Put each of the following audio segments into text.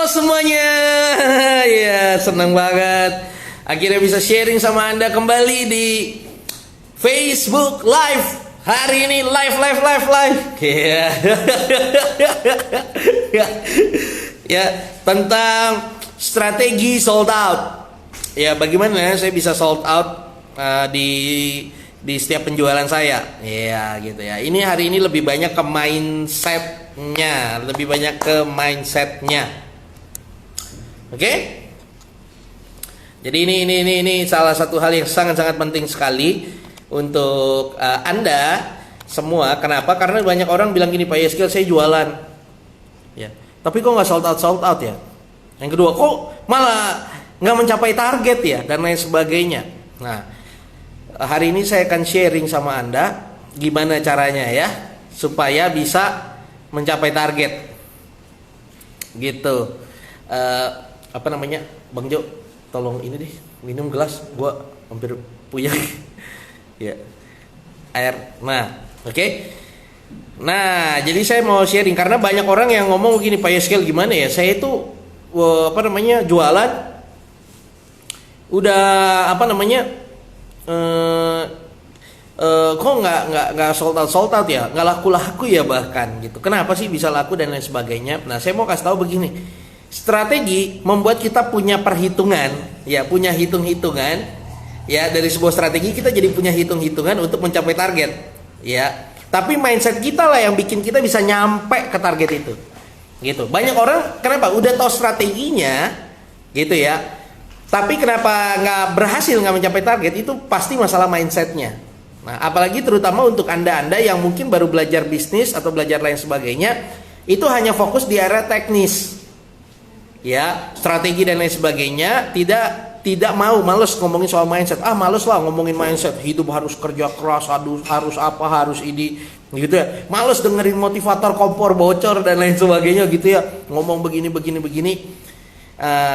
semuanya. Ya, senang banget akhirnya bisa sharing sama Anda kembali di Facebook Live. Hari ini live. Ya. Ya, tentang strategi sold out. Ya, bagaimana saya bisa sold out di setiap penjualan saya. Ya, gitu ya. Ini hari ini lebih banyak ke mindsetnya. Oke? Jadi ini salah satu hal yang sangat penting sekali untuk Anda semua. Kenapa? Karena banyak orang bilang gini, Pak Yeskil, saya jualan. Ya. Tapi kok nggak sold out ya? Yang kedua, kok malah nggak mencapai target ya, dan lain sebagainya. Nah, hari ini saya akan sharing sama Anda gimana caranya ya supaya bisa mencapai target. Gitu. Apa namanya, Bang Jo? Tolong ini deh, minum gelas, gua hampir puyeng. Ya. Air. Nah, oke. Nah, jadi saya mau sharing karena banyak orang yang ngomong gini, Pak Yeskil, gimana ya? Saya itu jualan udah kok nggak sold out ya, nggak laku ya bahkan gitu. Kenapa sih bisa laku dan lain sebagainya? Nah, saya mau kasih tahu begini, strategi membuat kita punya perhitungan, ya, punya hitung-hitungan, ya, dari sebuah strategi kita jadi punya hitung-hitungan untuk mencapai target, ya. Tapi mindset kita lah yang bikin kita bisa nyampe ke target itu, gitu. Banyak orang kenapa udah tahu strateginya, gitu ya, tapi kenapa nggak berhasil, nggak mencapai target, itu pasti masalah mindsetnya. Nah, apalagi terutama untuk anda yang mungkin baru belajar bisnis atau belajar lain sebagainya, itu hanya fokus di area teknis, ya, strategi dan lain sebagainya, tidak mau, males ngomongin soal mindset. Males lah ngomongin mindset, hidup harus kerja keras, harus ini, gitu ya. Males dengerin motivator kompor bocor dan lain sebagainya, gitu ya. Ngomong begini.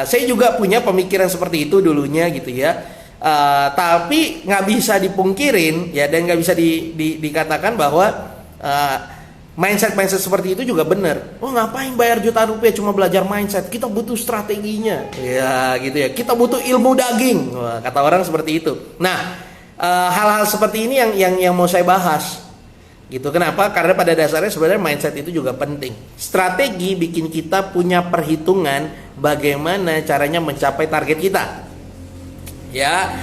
Saya juga punya pemikiran seperti itu dulunya, gitu ya. Tapi nggak bisa dipungkirin, ya, dan nggak bisa dikatakan bahwa mindset seperti itu juga benar. Ngapain bayar jutaan rupiah cuma belajar mindset? Kita butuh strateginya, ya, gitu ya. Kita butuh ilmu daging, kata orang seperti itu. Nah, hal-hal seperti ini yang mau saya bahas, gitu. Kenapa? Karena pada dasarnya sebenarnya mindset itu juga penting. Strategi bikin kita punya perhitungan bagaimana caranya mencapai target kita, ya.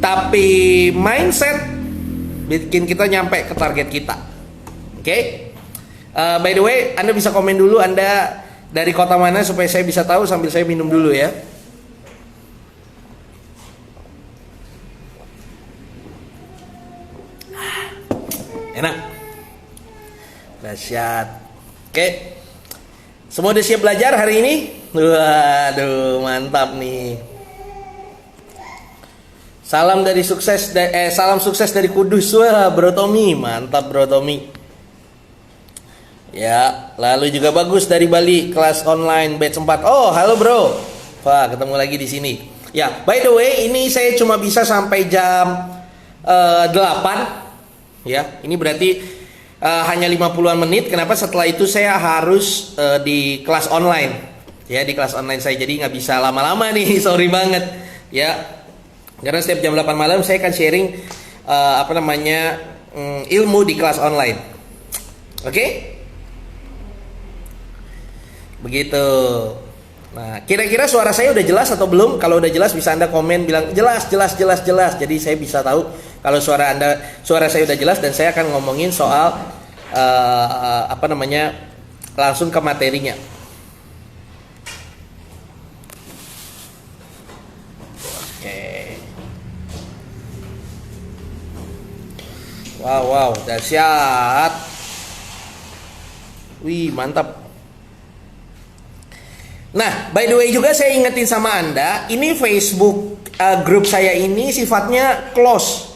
Tapi mindset bikin kita nyampe ke target kita. Oke? By the way, Anda bisa komen dulu Anda dari kota mana supaya saya bisa tahu sambil saya minum dulu ya. Enak. Dahsyat. Oke. Semua udah siap belajar hari ini? Waduh, mantap nih. Salam sukses dari Kudus. Wah, Bro Tommy, mantap Bro Tommy. Ya, lalu juga bagus dari Bali, kelas online batch 4. Oh, halo bro. Wah, ketemu lagi di sini. Ya, by the way, ini saya cuma bisa sampai jam 8. Ya, ini berarti hanya 50-an menit. Kenapa? Setelah itu saya harus di kelas online. Ya, di kelas online saya, jadi nggak bisa lama-lama nih. Sorry banget. Ya, karena setiap jam 8 malam saya akan sharing ilmu di kelas online. Oke? Begitu. Nah, kira-kira suara saya udah jelas atau belum? Kalau udah jelas bisa Anda komen bilang jelas. Jadi saya bisa tahu kalau suara saya udah jelas, dan saya akan ngomongin soal langsung ke materinya. Oke. Wow, dahsyat. Wih, mantap. Nah, by the way juga saya ingetin sama Anda, ini Facebook grup saya ini sifatnya close,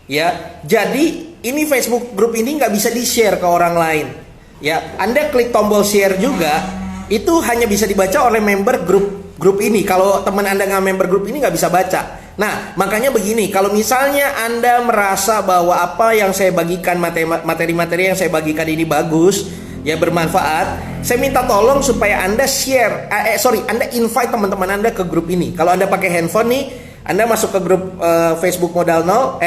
ya. Jadi ini Facebook grup ini nggak bisa di-share ke orang lain, ya. Anda klik tombol share juga, itu hanya bisa dibaca oleh member grup ini. Kalau teman Anda nggak member grup ini nggak bisa baca. Nah, makanya begini, kalau misalnya Anda merasa bahwa apa yang saya bagikan, materi-materi yang saya bagikan ini bagus, ya bermanfaat, saya minta tolong supaya Anda share, Anda invite teman-teman Anda ke grup ini. Kalau Anda pakai handphone nih, Anda masuk ke grup Facebook Modal Nol,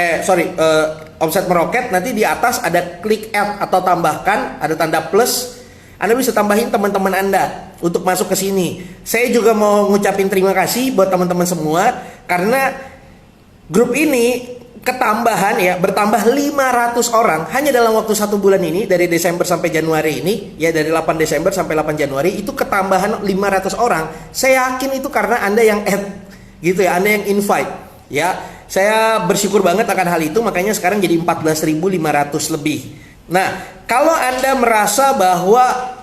Omset Meroket, nanti di atas ada klik add atau tambahkan, ada tanda plus. Anda bisa tambahin teman-teman Anda untuk masuk ke sini. Saya juga mau ngucapin terima kasih buat teman-teman semua, karena grup ini ketambahan ya, bertambah 500 orang hanya dalam waktu 1 bulan ini, dari Desember sampai Januari ini ya, dari 8 Desember sampai 8 Januari itu ketambahan 500 orang. Saya yakin itu karena Anda yang add gitu ya, Anda yang invite ya. Saya bersyukur banget akan hal itu, makanya sekarang jadi 14.500 lebih. Nah, kalau Anda merasa bahwa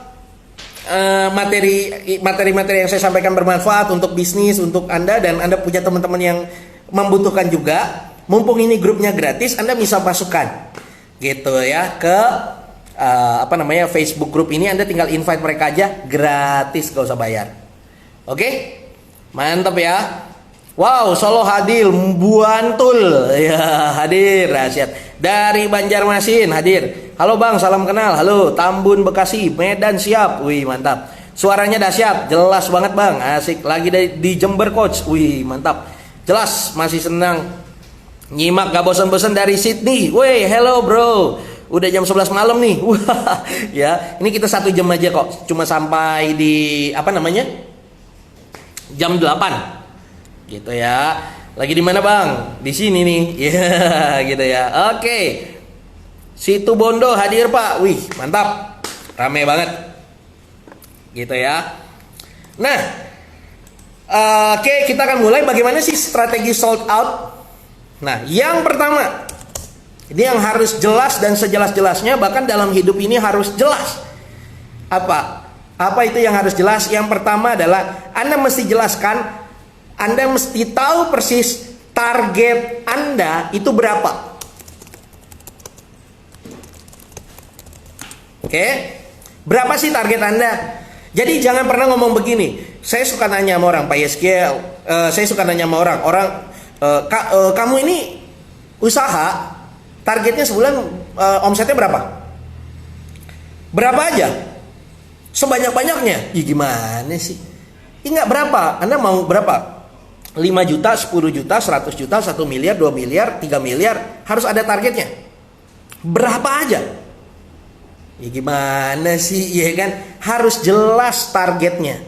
materi-materi yang saya sampaikan bermanfaat untuk bisnis, untuk Anda, dan Anda punya teman-teman yang membutuhkan juga, mumpung ini grupnya gratis, Anda bisa masukkan gitu ya ke Facebook grup ini. Anda tinggal invite mereka aja, gratis, gak usah bayar. Oke, mantap ya. Wow, Solo hadir, Buantul ya, hadir dahsyat. Dari Banjarmasin hadir. Halo Bang, salam kenal. Halo, Tambun Bekasi, Medan siap. Wih, mantap. Suaranya dahsyat, jelas banget Bang. Asik. Lagi di Jember Coach. Wih, mantap. Jelas, masih senang nyimak, gak bosan-bosan dari Sydney. Wih, hello bro. Udah jam 11 malam nih. Wah, ya. Ini kita 1 jam aja kok. Cuma sampai di jam 8. Gitu ya. Lagi di mana Bang? Di sini nih. Ya, gitu ya. Oke. Situ Bondo hadir Pak. Wih, mantap. Rame banget. Gitu ya. Nah, oke, kita akan mulai. Bagaimana sih strategi sold out? Nah, yang pertama, ini yang harus jelas dan sejelas-jelasnya, bahkan dalam hidup ini harus jelas. Apa itu yang harus jelas? Yang pertama adalah Anda mesti jelaskan, Anda mesti tahu persis target Anda itu berapa. Oke? Berapa sih target Anda? Jadi jangan pernah ngomong begini. Saya suka nanya sama orang, Pak Yeskiel, saya suka nanya sama orang, kamu ini usaha, targetnya sebulan omsetnya berapa? Berapa aja? Sebanyak-banyaknya? Ya gimana sih? Enggak, berapa? Anda mau berapa? 5 juta, 10 juta, 100 juta, 1 miliar, 2 miliar, 3 miliar. Harus ada targetnya. Berapa aja? Ya gimana sih? Ya kan? Harus jelas targetnya.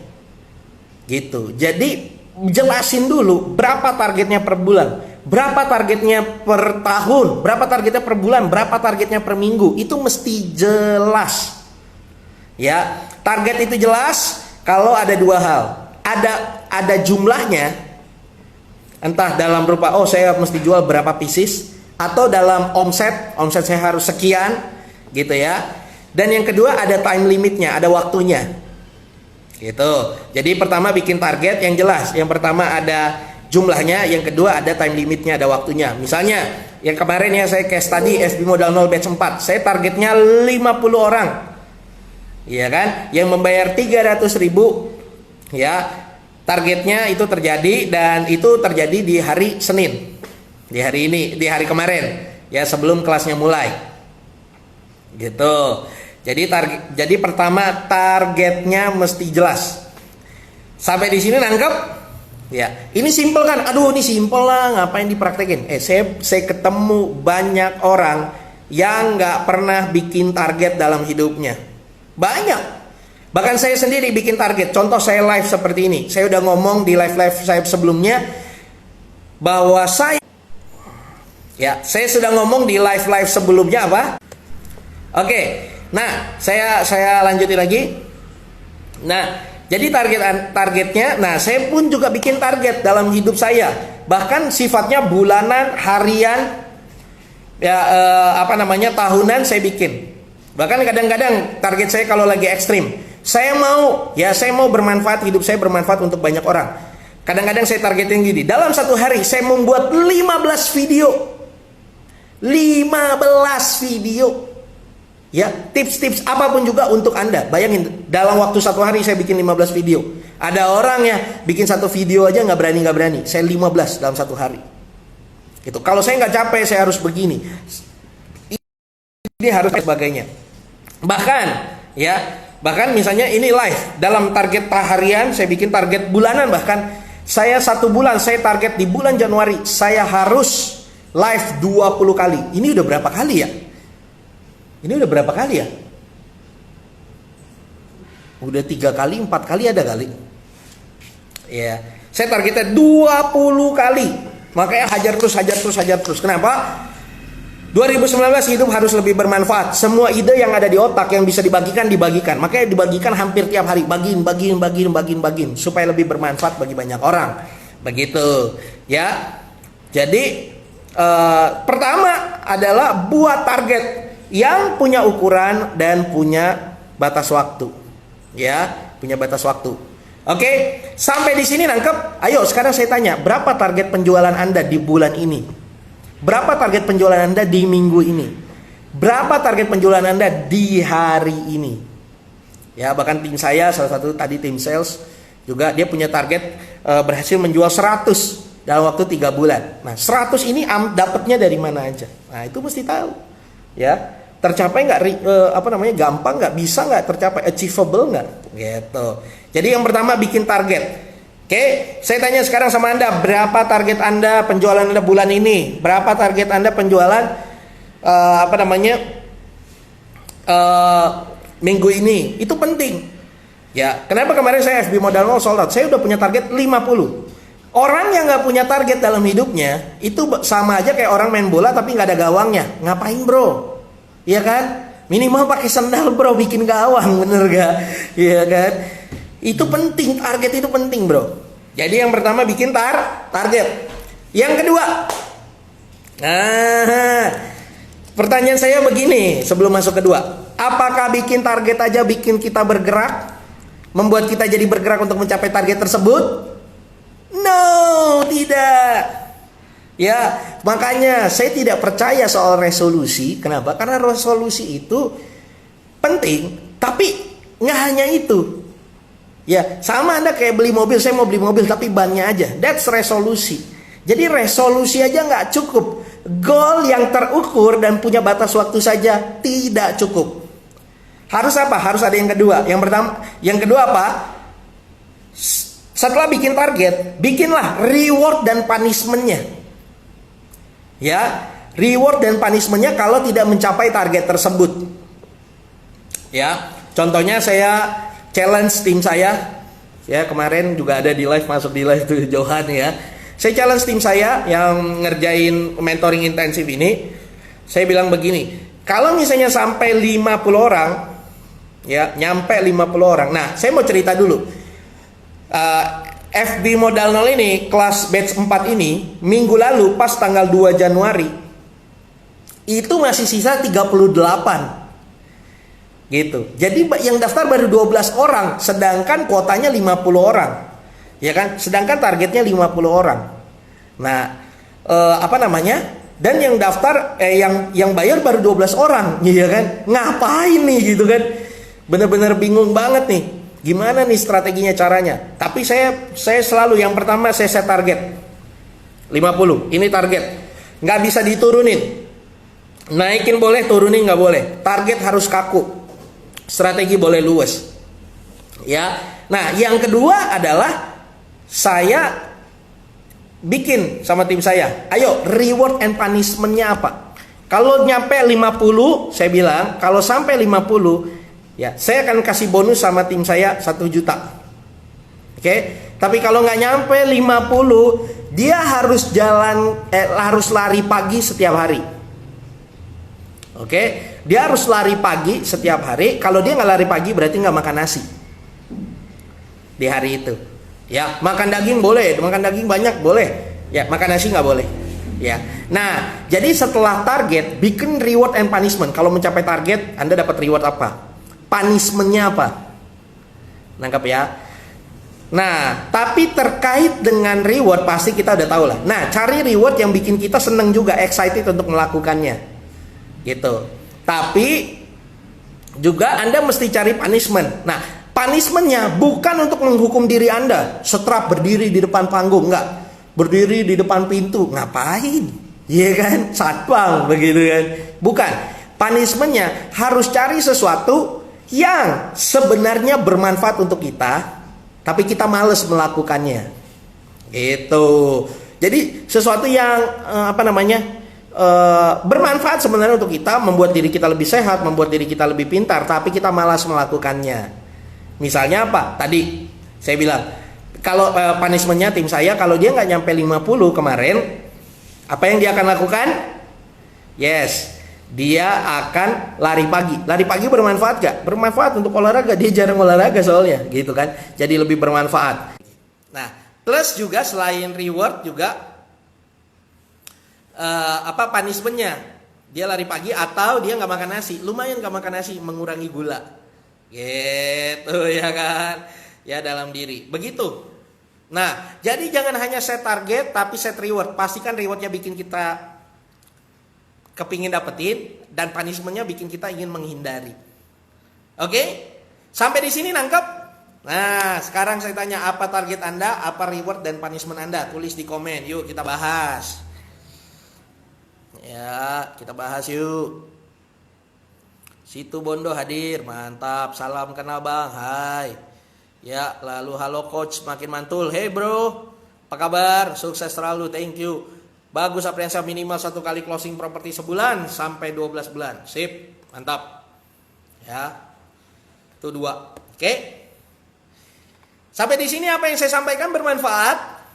Gitu. Jadi jelasin dulu berapa targetnya per bulan, berapa targetnya per tahun, berapa targetnya per bulan, berapa targetnya per minggu. Itu mesti jelas. Ya, target itu jelas kalau ada 2 hal. Ada jumlahnya, entah dalam rupa saya mesti jual berapa pieces, atau dalam omset saya harus sekian, gitu ya. Dan yang kedua ada time limitnya, ada waktunya. Gitu. Jadi pertama bikin target yang jelas. Yang pertama ada jumlahnya, yang kedua ada time limitnya, ada waktunya. Misalnya yang kemarin ya saya case tadi FB Modal Nol batch 4, saya targetnya 50 orang. Iya kan? Yang membayar 300.000 ya. Targetnya itu terjadi, dan itu terjadi di hari Senin. Di hari ini, di hari kemarin ya, sebelum kelasnya mulai. Gitu. Jadi pertama targetnya mesti jelas. Sampai di sini nangkep? Ya, ini simple kan? Aduh, ini simple lah, ngapain dipraktekin? Saya ketemu banyak orang yang nggak pernah bikin target dalam hidupnya. Banyak. Bahkan saya sendiri bikin target. Contoh saya live seperti ini. Saya udah ngomong di live saya sebelumnya bahwa saya sudah ngomong di live sebelumnya apa? Oke. Nah, saya lanjutin lagi. Nah, jadi targetnya, nah saya pun juga bikin target dalam hidup saya. Bahkan sifatnya bulanan, harian, tahunan saya bikin. Bahkan kadang-kadang target saya kalau lagi ekstrim, saya mau bermanfaat, hidup saya bermanfaat untuk banyak orang. Kadang-kadang saya targetin gini, dalam 1 hari saya membuat 15 video. 15 video. Ya, tips-tips apapun juga untuk Anda. Bayangin, dalam waktu 1 hari saya bikin 15 video. Ada orang ya bikin 1 video aja nggak berani. Saya 15 dalam 1 hari. Gitu. Kalau saya nggak capek, saya harus begini. Ini harus sebagainya. Bahkan Ya, bahkan misalnya ini live dalam target harian, saya bikin target bulanan, bahkan saya 1 bulan, saya target di bulan Januari saya harus live 20 kali. Ini udah berapa kali ya? Ini udah berapa kali ya? Udah 3 kali, 4 kali ada kali. Ya, saya targetnya 20 kali. Makanya hajar terus. Kenapa? 2019 hidup harus lebih bermanfaat. Semua ide yang ada di otak yang bisa dibagikan. Makanya dibagikan hampir tiap hari. Bagiin supaya lebih bermanfaat bagi banyak orang. Begitu, ya. Jadi pertama adalah buat target yang punya ukuran dan punya batas waktu. Ya, punya batas waktu. Oke, sampai di sini nangkep. Ayo sekarang saya tanya, berapa target penjualan Anda di bulan ini? Berapa target penjualan Anda di minggu ini? Berapa target penjualan Anda di hari ini? Ya, bahkan tim saya, salah satu tadi tim sales juga, dia punya target berhasil menjual 100 dalam waktu 3 bulan. Nah, 100 ini dapatnya dari mana aja? Nah, itu mesti tahu. Ya, tercapai nggak? Gampang nggak? Bisa nggak tercapai? Achievable nggak? Gitu. Jadi yang pertama bikin target. Oke, saya tanya sekarang sama Anda, berapa target Anda penjualan Anda bulan ini? Berapa target Anda penjualan minggu ini? Itu penting. Ya, kenapa kemarin saya FB Modal Nol sold out? Saya udah punya target 50. Orang yang nggak punya target dalam hidupnya itu sama aja kayak orang main bola tapi nggak ada gawangnya. Ngapain bro? Iya kan? Minimal pakai sendal bro, bikin gawang, bener gak? Iya kan? Itu penting, target itu penting bro. Jadi yang pertama bikin target. Yang kedua, pertanyaan saya begini sebelum masuk kedua. Apakah bikin target aja bikin kita bergerak? Membuat kita jadi bergerak untuk mencapai target tersebut? No, tidak. Ya, makanya saya tidak percaya soal resolusi. Kenapa? Karena resolusi itu penting, tapi nggak hanya itu. Ya, sama Anda kayak beli mobil, saya mau beli mobil tapi bannya aja. That's resolusi. Jadi resolusi aja nggak cukup. Goal yang terukur dan punya batas waktu saja tidak cukup. Harus apa? Harus ada yang kedua. Yang kedua apa? Setelah bikin target, bikinlah reward dan punishment-nya. Ya, reward dan punishment-nya kalau tidak mencapai target tersebut. Ya, contohnya saya challenge tim saya. Ya, kemarin juga ada di live, masuk di live tuh Johan ya. Saya challenge tim saya yang ngerjain mentoring intensif ini. Saya bilang begini, kalau misalnya sampai 50 orang, ya, nyampe 50 orang. Nah, saya mau cerita dulu. FB Modal Nol ini, kelas batch 4 ini, minggu lalu pas tanggal 2 Januari, itu masih sisa 38. Gitu. Jadi yang daftar baru 12 orang, sedangkan kuotanya 50 orang. Ya kan? Sedangkan targetnya 50 orang. Nah, dan yang daftar yang bayar baru 12 orang, ya kan? Ngapain nih gitu kan? Bener-bener bingung banget nih. Gimana nih strateginya, caranya? Tapi saya selalu yang pertama saya set target 50. Ini target. Nggak bisa diturunin. Naikin boleh, turunin nggak boleh. Target harus kaku. Strategi boleh luas. Ya. Nah, yang kedua adalah saya bikin sama tim saya. Ayo, reward and punishment-nya apa? Kalau nyampe 50, saya bilang, kalau sampai 50, ya, saya akan kasih bonus sama tim saya 1 juta. Oke? Tapi kalau nggak nyampe 50, dia harus harus lari pagi setiap hari. Oke? Dia harus lari pagi setiap hari. Kalau dia nggak lari pagi berarti nggak makan nasi di hari itu. Ya, makan daging boleh, makan daging banyak boleh. Ya, makan nasi nggak boleh. Ya. Nah, jadi setelah target, bikin reward and punishment. Kalau mencapai target, Anda dapat reward apa? Punishment-nya apa? Nangkap ya? Nah, tapi terkait dengan reward pasti kita udah tahu lah. Nah, cari reward yang bikin kita seneng juga, excited untuk melakukannya. Gitu. Tapi juga Anda mesti cari punishment. Nah, punishment-nya bukan untuk menghukum diri Anda. Setrap berdiri di depan panggung, enggak. Berdiri di depan pintu, ngapain? Iya kan? Satpam begitu kan? Bukan. Punishment-nya harus cari sesuatu yang sebenarnya bermanfaat untuk kita, tapi kita males melakukannya. Itu. Jadi sesuatu yang bermanfaat sebenarnya untuk kita, membuat diri kita lebih sehat, membuat diri kita lebih pintar, tapi kita malas melakukannya. Misalnya apa? Tadi saya bilang, kalau punishment-nya tim saya, kalau dia nggak nyampe 50 kemarin, apa yang dia akan lakukan? Yes, dia akan lari pagi. Lari pagi bermanfaat gak? Bermanfaat untuk olahraga. Dia jarang olahraga soalnya, gitu kan? Jadi lebih bermanfaat. Nah, plus juga selain reward juga punishment-nya. Dia lari pagi atau dia nggak makan nasi. Lumayan nggak makan nasi, mengurangi gula. Gitu ya kan? Ya, dalam diri. Begitu. Nah, jadi jangan hanya set target tapi set reward. Pastikan rewardnya bikin kita kepingin dapetin, dan punishment-nya bikin kita ingin menghindari. Oke? Sampai di sini nangkep? Nah, sekarang saya tanya, apa target Anda, apa reward dan punishment Anda? Tulis di komen. Yuk kita bahas. Ya, kita bahas yuk. Situ Bondo hadir, mantap. Salam kenal Bang, hai. Ya, lalu halo coach, makin mantul. Hey bro, apa kabar? Sukses selalu, thank you. Bagus, Apriansa, minimal 1 kali closing properti sebulan sampai 12 bulan. Sip, mantap. Ya, itu 2. Oke. Sampai di sini apa yang saya sampaikan bermanfaat?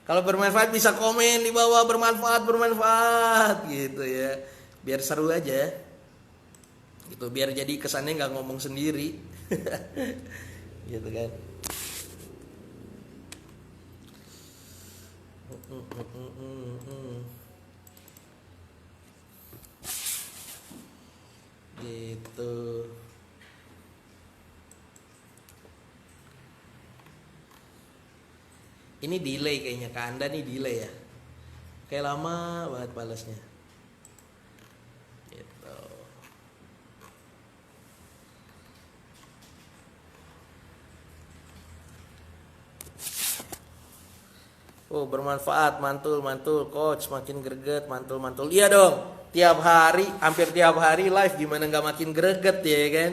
Kalau bermanfaat bisa komen di bawah, bermanfaat gitu ya. Biar seru aja. Gitu, biar jadi kesannya nggak ngomong sendiri. Gitu kan. Gitu. Ini delay kayaknya, ke Anda nih delay ya. Kayak lama banget balasnya. Gitu. Oh, bermanfaat, mantul coach, makin greget, mantul. Iya dong, tiap hari, hampir tiap hari live, gimana nggak makin greget ya kan?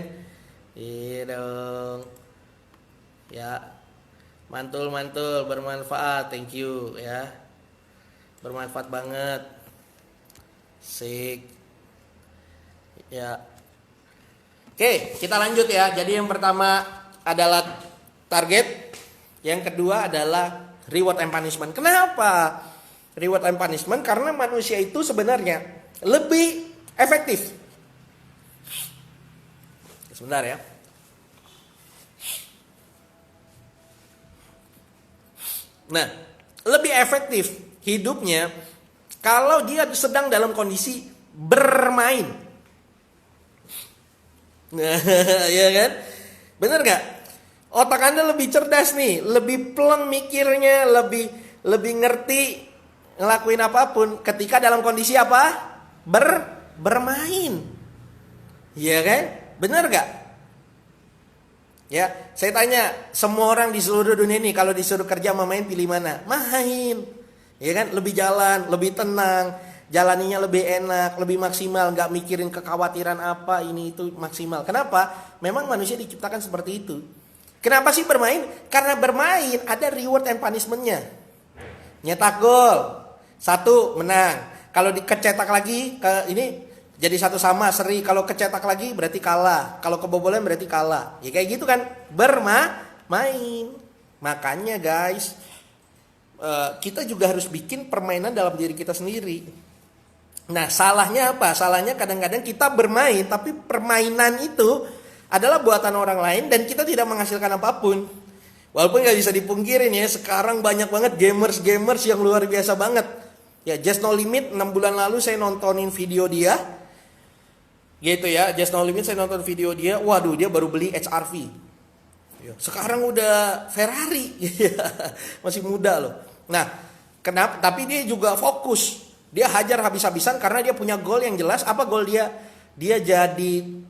Iya dong. Ya, mantul, bermanfaat, thank you ya. Bermanfaat banget. Sik. Ya. Oke, kita lanjut ya. Jadi yang pertama adalah target, yang kedua adalah reward and punishment. Kenapa reward and punishment? Karena manusia itu sebenarnya lebih efektif. Sebentar ya. Nah, lebih efektif hidupnya kalau dia sedang dalam kondisi bermain. Nah, ya kan? Bener gak? Otak Anda lebih cerdas nih, lebih plong mikirnya, lebih ngerti ngelakuin apapun ketika dalam kondisi apa? Bermain. Iya kan? Bener gak? Ya, saya tanya semua orang di seluruh dunia ini, kalau disuruh kerja sama main, pilih mana? Main. Ya kan? Lebih jalan, lebih tenang, jalaninya lebih enak, lebih maksimal, nggak mikirin kekhawatiran apa ini itu, maksimal. Kenapa? Memang manusia diciptakan seperti itu. Kenapa sih bermain? Karena bermain ada reward and punishment-nya. Nyetak gol, 1 menang. Kalau dikecetak lagi ini jadi 1 sama, seri. Kalau kecetak lagi berarti kalah. Kalau kebobolan berarti kalah. Ya kayak gitu kan, bermain. Makanya guys, kita juga harus bikin permainan dalam diri kita sendiri. Nah, salahnya apa? Salahnya kadang-kadang kita bermain, tapi permainan itu adalah buatan orang lain dan kita tidak menghasilkan apapun. Walaupun gak bisa dipungkirin ya, sekarang banyak banget gamers yang luar biasa banget. Ya, Just No Limit 6 bulan lalu saya nontonin video dia. Gitu ya, Just No Limit saya nonton video dia. Waduh, dia baru beli HR-V. Sekarang udah Ferrari. Masih muda loh. Nah, kenapa? Tapi dia juga fokus. Dia hajar habis-habisan karena dia punya goal yang jelas. Apa goal dia? Dia jadi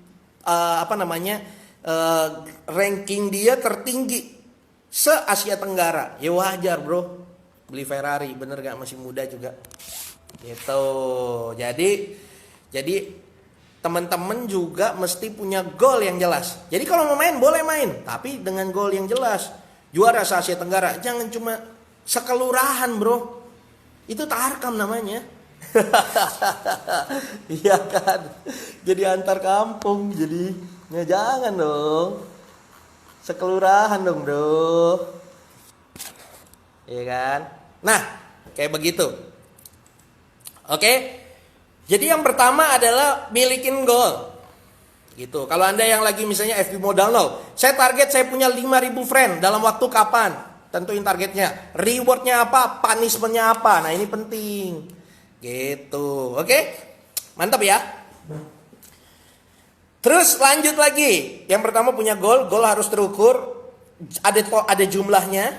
ranking dia tertinggi se-Asia Tenggara. Ya wajar bro, beli Ferrari, bener gak, masih muda juga gitu. Jadi teman-teman juga mesti punya goal yang jelas. Jadi kalau mau main boleh main, tapi dengan goal yang jelas. Juara se-Asia Tenggara, jangan cuma sekelurahan bro. Itu tarkam namanya. Iya kan. Jadi antar kampung, jadi ya jangan dong. Sekelurahan dong bro. Iya kan. Nah kayak begitu. Oke. Jadi yang pertama adalah milikin goal. Gitu. Kalau Anda yang lagi misalnya FB mau download, saya target saya punya 5.000 friend dalam waktu kapan? Tentuin targetnya. Rewardnya apa? Punishmentnya apa? Nah ini penting. Gitu. Oke? Mantap ya. Terus lanjut lagi. Yang pertama punya goal. Goal harus terukur. Ada jumlahnya.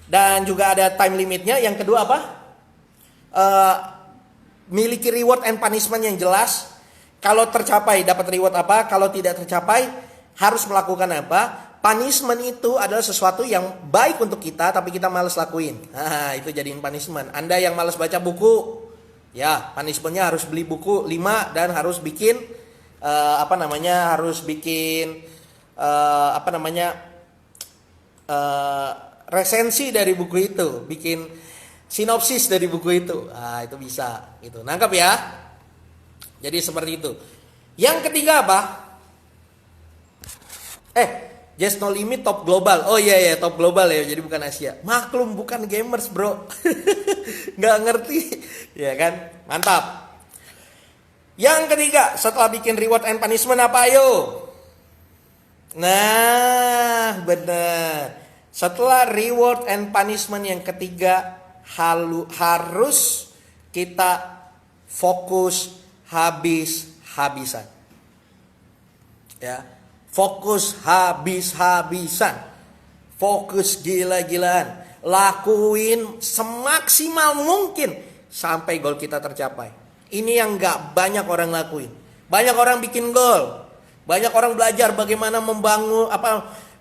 Dan juga ada time limitnya. Yang kedua apa? Miliki reward and punishment yang jelas. Kalau tercapai dapat reward apa, kalau tidak tercapai harus melakukan apa. Punishment itu adalah sesuatu yang baik untuk kita tapi kita malas lakuin. Nah, itu jadiin punishment. Anda yang malas baca buku, ya punishmentnya harus beli buku 5 dan harus bikin harus bikin resensi dari buku itu, bikin sinopsis dari buku itu. Nah, itu bisa gitu. Nangkap ya? Jadi seperti itu. Yang ketiga apa? Just No Limit top global. Oh iya top global ya. Jadi bukan Asia. Maklum bukan gamers, bro. Nggak ngerti. Ya kan? Mantap. Yang ketiga, setelah bikin reward and punishment apa ayo? Nah, benar. Setelah reward and punishment yang ketiga harus kita fokus habis-habisan. Ya, fokus habis-habisan. Fokus gila-gilaan. Lakuin semaksimal mungkin sampai goal kita tercapai. Ini yang gak banyak orang lakuin. Banyak orang bikin goal. Banyak orang belajar bagaimana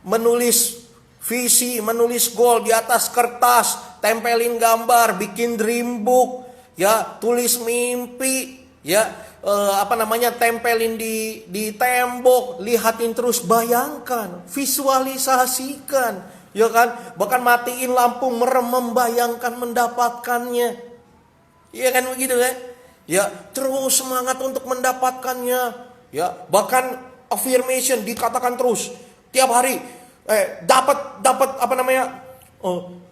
menulis visi, menulis goal di atas kertas, tempelin gambar, bikin dream book, ya, tulis mimpi, ya, tempelin di tembok, lihatin terus, bayangkan, visualisasikan, ya kan, bahkan matiin lampu merem membayangkan mendapatkannya, iya kan begitu kan, ya, terus semangat untuk mendapatkannya, ya, bahkan affirmation dikatakan terus tiap hari. Dapat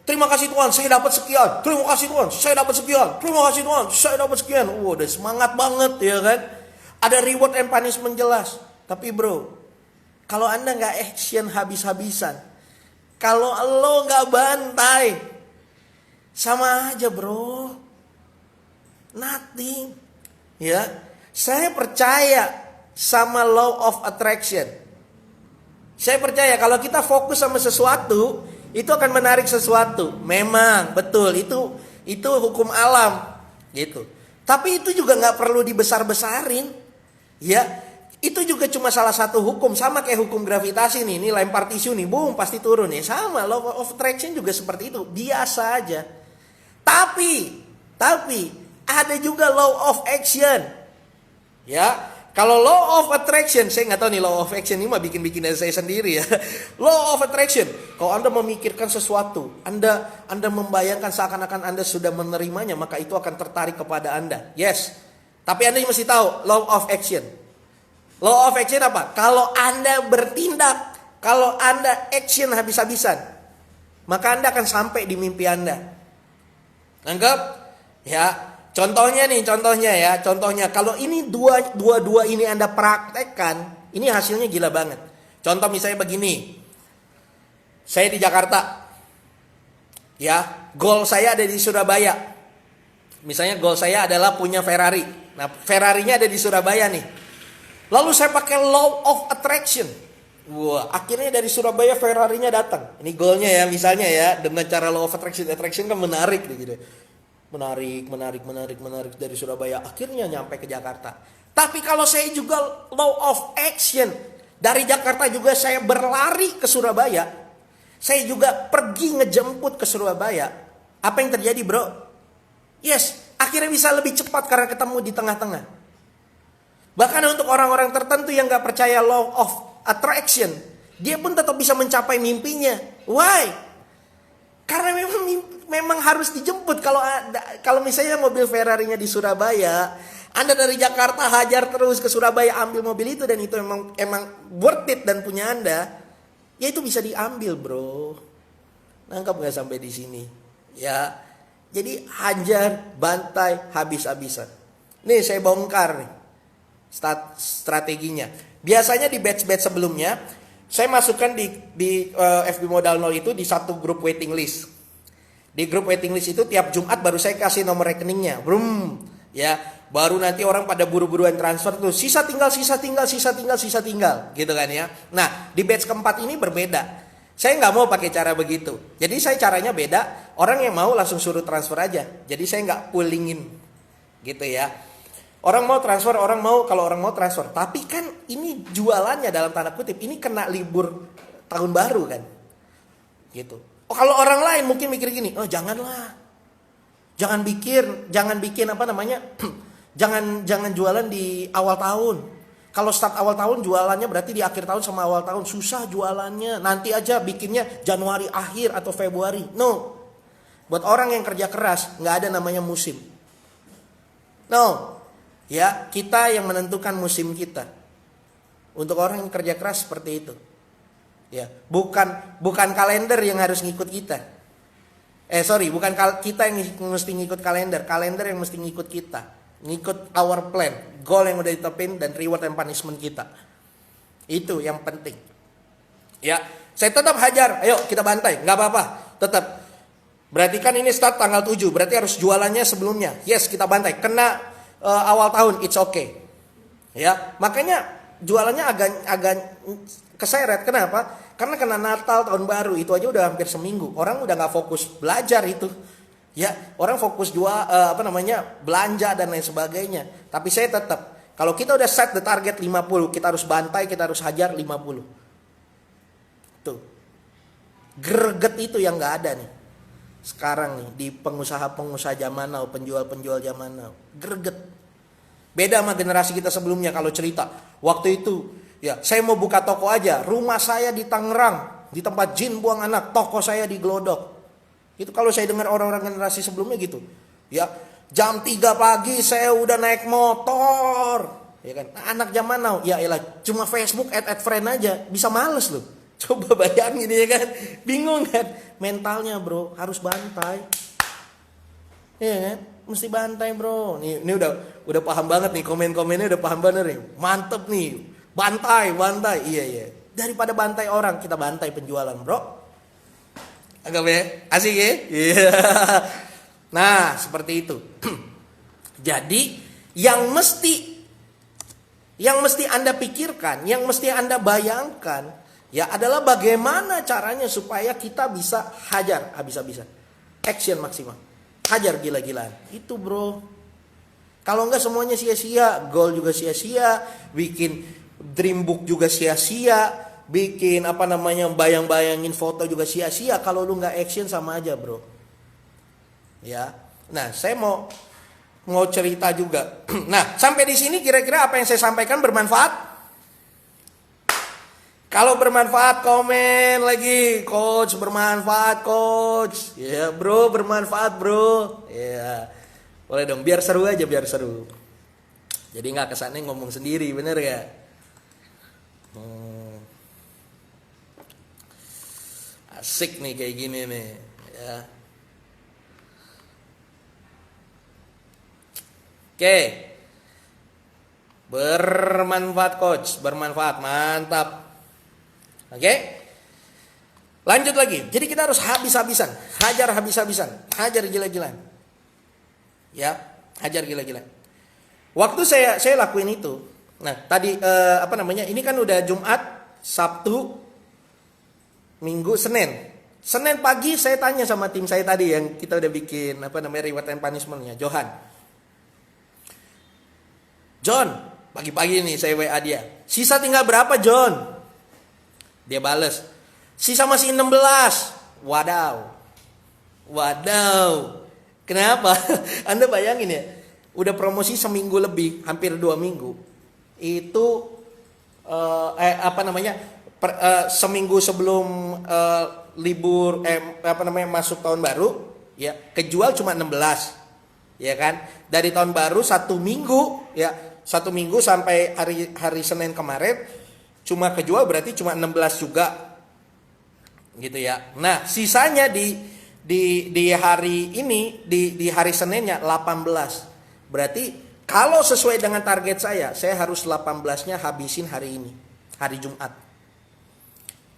terima kasih Tuhan, saya dapat sekian. Terima kasih Tuhan, saya dapat sekian. Terima kasih Tuhan, saya dapat sekian. Udah semangat banget ya kan. Ada reward and punishment jelas. Tapi bro, kalau Anda nggak action habis-habisan, kalau lo nggak bantai, sama aja bro. Nothing. Ya, saya percaya sama law of attraction. Saya percaya kalau kita fokus sama sesuatu, itu akan menarik sesuatu. Memang betul, itu hukum alam gitu. Tapi itu juga nggak perlu dibesar-besarin. Ya, itu juga cuma salah satu hukum, sama kayak hukum gravitasi nih. Ini lempar tisu nih, boom pasti turun ya. Sama law of attraction juga seperti itu, biasa aja. Tapi ada juga law of action. Ya. Kalau law of attraction, saya nggak tahu nih law of action ini mah bikin-bikin dari saya sendiri ya. Law of attraction, kalau Anda memikirkan sesuatu, Anda membayangkan seakan-akan Anda sudah menerimanya, maka itu akan tertarik kepada Anda. Yes. Tapi Anda mesti tahu law of action. Law of action apa? Kalau Anda bertindak, kalau Anda action habis-habisan, maka Anda akan sampai di mimpi Anda. Anggap ya. Contohnya kalau ini dua ini Anda praktekkan, ini hasilnya gila banget. Contoh misalnya begini, saya di Jakarta, ya, goal saya ada di Surabaya. Misalnya goal saya adalah punya Ferrari. Nah, Ferrarinya ada di Surabaya nih. Lalu saya pakai law of attraction. Wah, akhirnya dari Surabaya Ferrarinya datang. Ini goalnya ya, misalnya ya, dengan cara law of attraction kan menarik gitu. Menarik dari Surabaya, akhirnya nyampe ke Jakarta. Tapi kalau saya juga law of action, dari Jakarta juga saya berlari ke Surabaya, saya juga pergi ngejemput ke Surabaya, apa yang terjadi bro? Yes, akhirnya bisa lebih cepat karena ketemu di tengah-tengah. Bahkan untuk orang-orang tertentu yang gak percaya law of attraction, dia pun tetap bisa mencapai mimpinya. Why? Karena memang harus dijemput. Kalau misalnya mobil Ferrari-nya di Surabaya, Anda dari Jakarta hajar terus ke Surabaya ambil mobil itu, dan itu emang worth it dan punya Anda, ya itu bisa diambil, bro. Nangkap nggak sampai di sini? Ya, jadi hajar, bantai, habis-habisan. Nih saya bongkar nih strateginya. Biasanya di batch-batch sebelumnya, saya masukkan di FB Modal 0 itu di satu grup waiting list. Di grup waiting list itu tiap Jumat baru saya kasih nomor rekeningnya. Brum, ya. Baru nanti orang pada buru-buruan transfer tuh. Sisa tinggal, gitu kan ya. Nah, di batch keempat ini berbeda. Saya nggak mau pakai cara begitu. Jadi saya caranya beda. Orang yang mau langsung suruh transfer aja. Jadi saya nggak poolingin, gitu ya. Kalau orang mau transfer. Tapi kan ini jualannya dalam tanda kutip, ini kena libur tahun baru kan. Gitu. Oh, kalau orang lain mungkin mikir gini, oh janganlah. Jangan bikin apa namanya? jangan jualan di awal tahun. Kalau start awal tahun jualannya berarti di akhir tahun sama awal tahun susah jualannya. Nanti aja bikinnya Januari akhir atau Februari. No. Buat orang yang kerja keras nggak ada namanya musim. No. Ya, kita yang menentukan musim kita. Untuk orang yang kerja keras seperti itu. Ya, bukan kalender yang harus ngikut kita. Bukan kita yang mesti ngikut kalender yang mesti ngikut kita. Ngikut our plan, goal yang udah ditetapin dan reward and punishment kita. Itu yang penting. Ya, saya tetap hajar. Ayo kita bantai, nggak apa-apa. Tetap. Berarti kan ini start tanggal 7, berarti harus jualannya sebelumnya. Yes, kita bantai. Kena awal tahun, it's okay. Ya, makanya jualannya agak keseret. Kenapa? Karena kena Natal, tahun baru, itu aja udah hampir seminggu. Orang udah nggak fokus belajar itu. Ya, orang fokus belanja dan lain sebagainya. Tapi saya tetap, kalau kita udah set the target 50, kita harus bantai, kita harus hajar 50. Tuh. Greget itu yang nggak ada nih. Sekarang nih di pengusaha-pengusaha zaman now, penjual-penjual zaman now, greget. Beda sama generasi kita sebelumnya. Kalau cerita waktu itu, ya saya mau buka toko aja, rumah saya di Tangerang, di tempat jin buang anak, toko saya di Glodok. Itu kalau saya dengar orang-orang generasi sebelumnya gitu, ya jam 3 pagi saya udah naik motor, ya kan. Anak zaman now, ya elah, cuma Facebook add friend aja bisa males loh. Coba bayangin ya kan, bingung kan, mentalnya bro harus bantai, ya kan, mesti bantai bro. Ini udah paham banget nih, komen-komennya udah paham banget nih, mantep nih, bantai, iya. Daripada bantai orang, kita bantai penjualan bro, agak ya, asik ya, iya. Nah seperti itu. Jadi yang mesti Anda pikirkan, yang mesti Anda bayangkan, ya adalah bagaimana caranya supaya kita bisa hajar habis-habisan. Action maksimal. Hajar gila-gilaan. Itu bro. Kalau enggak semuanya sia-sia. Goal juga sia-sia. Bikin dream book juga sia-sia. Bikin bayang-bayangin foto juga sia-sia. Kalau lu enggak action sama aja bro. Ya. Nah saya mau cerita juga. Nah sampai di sini kira-kira apa yang saya sampaikan bermanfaat? Kalau bermanfaat komen lagi, coach bermanfaat coach, ya bro bermanfaat bro, ya boleh dong, biar seru aja, biar seru. Jadi nggak kesannya ngomong sendiri, bener ya? Asik nih kayak gini nih, ya. Oke, bermanfaat coach, bermanfaat, mantap. Oke, lanjut lagi. Jadi kita harus habis-habisan, hajar habis-habisan, hajar gila-gilaan. Ya, hajar gila-gilaan. Waktu saya lakuin itu. Nah, tadi ini kan udah Jumat, Sabtu, Minggu, Senin. Senin pagi saya tanya sama tim saya tadi yang kita udah bikin reward and punishment-nya, John, pagi-pagi nih saya WA dia. Sisa tinggal berapa, John? Dia bales, sisa masih 16. Wadaw. Kenapa? Anda bayangin ya, udah promosi seminggu lebih, hampir 2 minggu. itu seminggu sebelum libur masuk tahun baru, ya kejual cuma 16, ya kan. Dari tahun baru 1 minggu sampai hari Senin kemarin cuma kejual berarti cuma 16 juga, gitu ya. Nah sisanya di hari ini, di hari Seninnya 18. Berarti kalau sesuai dengan target saya harus 18-nya habisin hari ini, hari Jumat.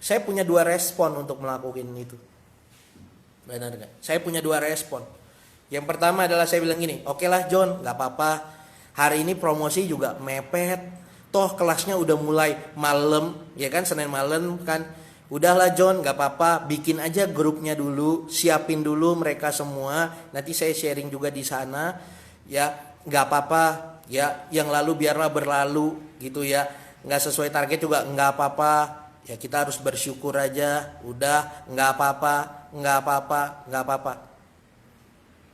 Saya punya 2 respon untuk melakukan itu. Benar gak? Saya punya 2 respon. Yang pertama adalah saya bilang gini, oke lah John, gak apa-apa. Hari ini promosi juga mepet. Toh kelasnya udah mulai malam, ya kan, Senin malam kan. Udahlah John, gak apa-apa. Bikin aja grupnya dulu, siapin dulu mereka semua. Nanti saya sharing juga di sana. Ya, gak apa-apa. Ya, yang lalu biarlah berlalu gitu ya. Gak sesuai target juga gak apa-apa. Ya kita harus bersyukur aja. Udah, gak apa-apa, gak apa-apa, gak apa-apa.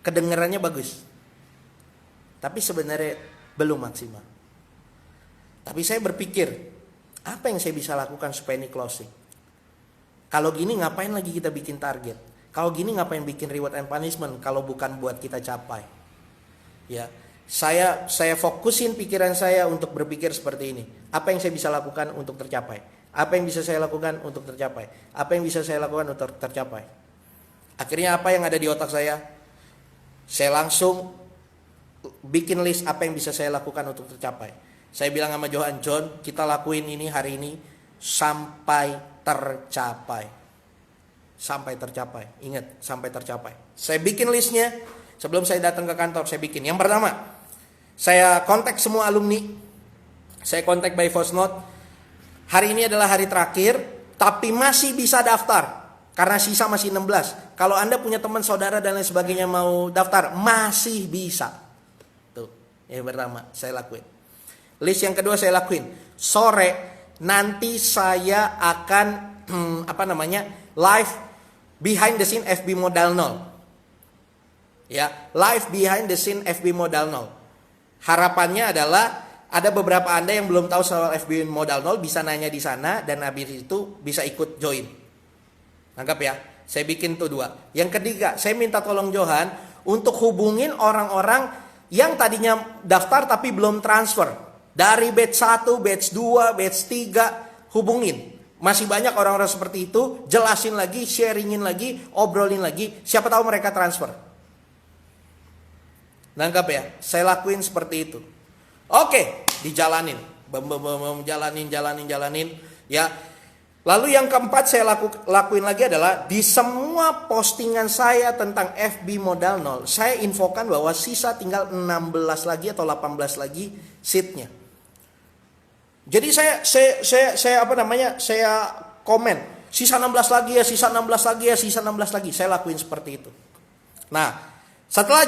Kedengarannya bagus, tapi sebenarnya belum maksimal. Tapi saya berpikir, apa yang saya bisa lakukan supaya ini closing? Kalau gini ngapain lagi kita bikin target? Kalau gini ngapain bikin reward and punishment kalau bukan buat kita capai? Ya, saya fokusin pikiran saya untuk berpikir seperti ini. Apa yang saya bisa lakukan untuk tercapai? Apa yang bisa saya lakukan untuk tercapai? Apa yang bisa saya lakukan untuk tercapai? Akhirnya apa yang ada di otak saya? Saya langsung bikin list apa yang bisa saya lakukan untuk tercapai. Saya bilang sama John, kita lakuin ini hari ini sampai tercapai. Sampai tercapai. Ingat, sampai tercapai. Saya bikin listnya. Sebelum saya datang ke kantor, saya bikin. Yang pertama, saya kontak semua alumni. Saya kontak by voice note. Hari ini adalah hari terakhir, tapi masih bisa daftar. Karena sisa masih 16. Kalau Anda punya teman, saudara, dan lain sebagainya mau daftar, masih bisa. Tuh, yang pertama, saya lakuin. List yang kedua saya lakuin. Sore, nanti saya akan, live behind the scene FB Modal 0. Ya, live behind the scene FB Modal 0. Harapannya adalah ada beberapa Anda yang belum tahu soal FB Modal 0 bisa nanya di sana dan habis itu bisa ikut join. Anggap ya, saya bikin tuh 2. Yang ketiga, saya minta tolong Johan untuk hubungin orang-orang yang tadinya daftar tapi belum transfer. Dari batch 1, batch 2, batch 3, hubungin. Masih banyak orang-orang seperti itu, jelasin lagi, sharingin lagi, obrolin lagi, siapa tahu mereka transfer. Nangkap ya, saya lakuin seperti itu. Oke, dijalanin. Jalanin. Ya. Lalu yang keempat saya lakuin lagi adalah di semua postingan saya tentang FB Modal 0, saya infokan bahwa sisa tinggal 16 lagi atau 18 lagi seatnya. Jadi saya komen, sisa 16 lagi ya, sisa 16 lagi ya, sisa 16 lagi. Saya lakuin seperti itu. Nah, setelah